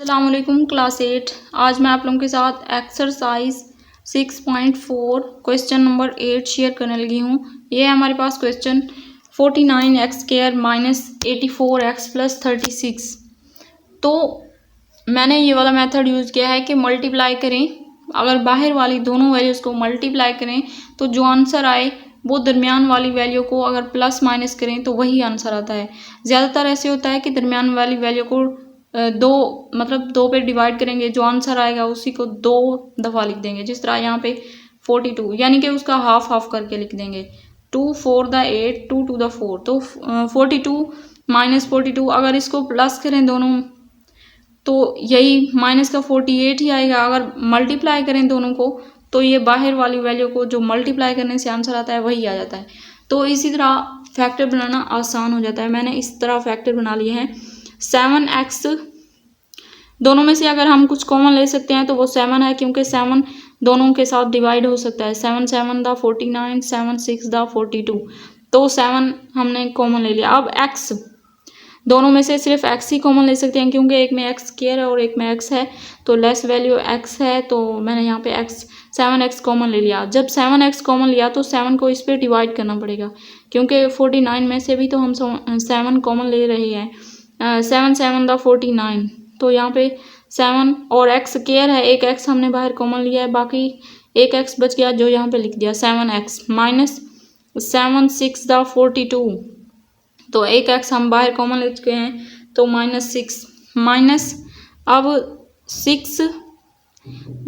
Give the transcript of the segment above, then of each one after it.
अस्सलामुअलैकुम क्लास 8। आज मैं आप लोगों के साथ एक्सरसाइज 6.4 क्वेश्चन नंबर 8 शेयर करने लगी हूँ। ये है हमारे पास question 49x² minus 84x plus 36। तो मैंने ये वाला मेथड यूज़ किया है कि मल्टीप्लाई करें, अगर बाहर वाली दोनों वैल्यूज़ को मल्टीप्लाई करें तो जो आंसर आए वो दरमियान वाली वैल्यू को अगर प्लस माइनस करें तो वही आंसर आता है। ज़्यादातर ऐसे होता है कि दरमियान वाली वैल्यू को दो पे डिवाइड करेंगे, जो आंसर आएगा उसी को 2 दफ़ा लिख देंगे। जिस तरह यहाँ पे 42 यानी कि उसका हाफ हाफ करके लिख देंगे। 2 4 द 8 2 2 द 4, तो 42 माइनस 42 अगर इसको प्लस करें दोनों तो यही माइनस का 48 ही आएगा। अगर मल्टीप्लाई करें दोनों को तो ये बाहर वाली वैल्यू को जो मल्टीप्लाई करने से आंसर आता है वही आ जाता है। तो इसी तरह फैक्टर बनाना आसान हो जाता है। मैंने इस तरह फैक्टर बना लिए हैं। 7x, दोनों में से अगर हम कुछ कॉमन ले सकते हैं तो वो 7 है, क्योंकि 7 दोनों के साथ डिवाइड हो सकता है। 7 7 द 49, 7 6 द 42, तो 7 हमने कॉमन ले लिया। अब x, दोनों में से सिर्फ x ही कॉमन ले सकते हैं, क्योंकि एक में x² है और एक में x है, तो लेस वैल्यू x है, तो मैंने यहाँ पे 7x कॉमन ले लिया। जब 7x कॉमन लिया तो 7 को इस पर डिवाइड करना पड़ेगा, क्योंकि 49 में से भी तो हम 7 कॉमन ले रहे हैं। 7 7 द 49, तो यहाँ पे 7 और x² है, एक x हमने बाहर कॉमन लिया है, बाकी एक x बच गया जो यहाँ पे लिख दिया 7x माइनस 7 6 द 42, तो एक x हम बाहर कॉमन ले चुके हैं, तो -6 माइनस, अब 6,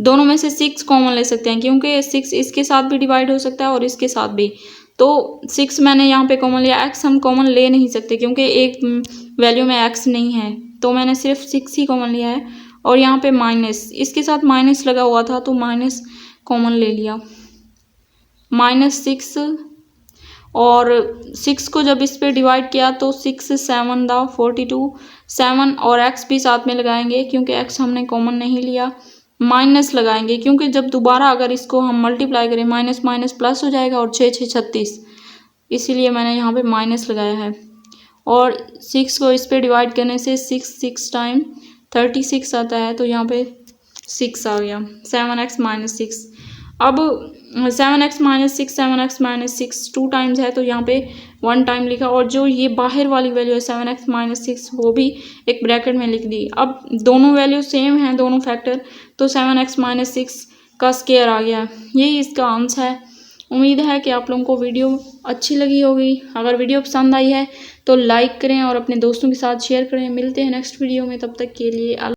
दोनों में से 6 कॉमन ले सकते हैं, क्योंकि 6 इसके साथ भी डिवाइड हो सकता है और इसके साथ भी। तो 6 मैंने यहाँ पे कॉमन लिया। x हम कॉमन ले नहीं सकते क्योंकि एक वैल्यू में x नहीं है, तो मैंने सिर्फ 6 ही कॉमन लिया है। और यहाँ पे माइनस, इसके साथ माइनस लगा हुआ था तो माइनस कॉमन ले लिया, -6, और 6 को जब इस पे डिवाइड किया तो 6 7 द 42, 7 और x भी साथ में लगाएंगे क्योंकि x हमने कॉमन नहीं लिया, माइनस लगाएंगे क्योंकि जब दोबारा अगर इसको हम मल्टीप्लाई करें माइनस माइनस प्लस हो जाएगा, और 6 6 36, इसीलिए मैंने यहाँ पे माइनस लगाया है। और 6 को इस पे डिवाइड करने से 6 टाइम 36 आता है, तो यहाँ पे 6 आ गया। 7x माइनस 6, अब 7x minus 6 7x minus 6 2 times है, तो यहाँ पे 1 टाइम लिखा, और जो ये बाहर वाली वैल्यू है 7x माइनस 6 वो भी एक ब्रैकेट में लिख दी। अब दोनों वैल्यू सेम हैं, दोनों फैक्टर, तो 7x माइनस 6 का स्क्वायर आ गया। यही इसका आंसर है। उम्मीद है कि आप लोगों को वीडियो अच्छी लगी होगी। अगर वीडियो पसंद आई है तो लाइक करें और अपने दोस्तों के साथ शेयर करें। मिलते हैं नेक्स्ट वीडियो में, तब तक के लिए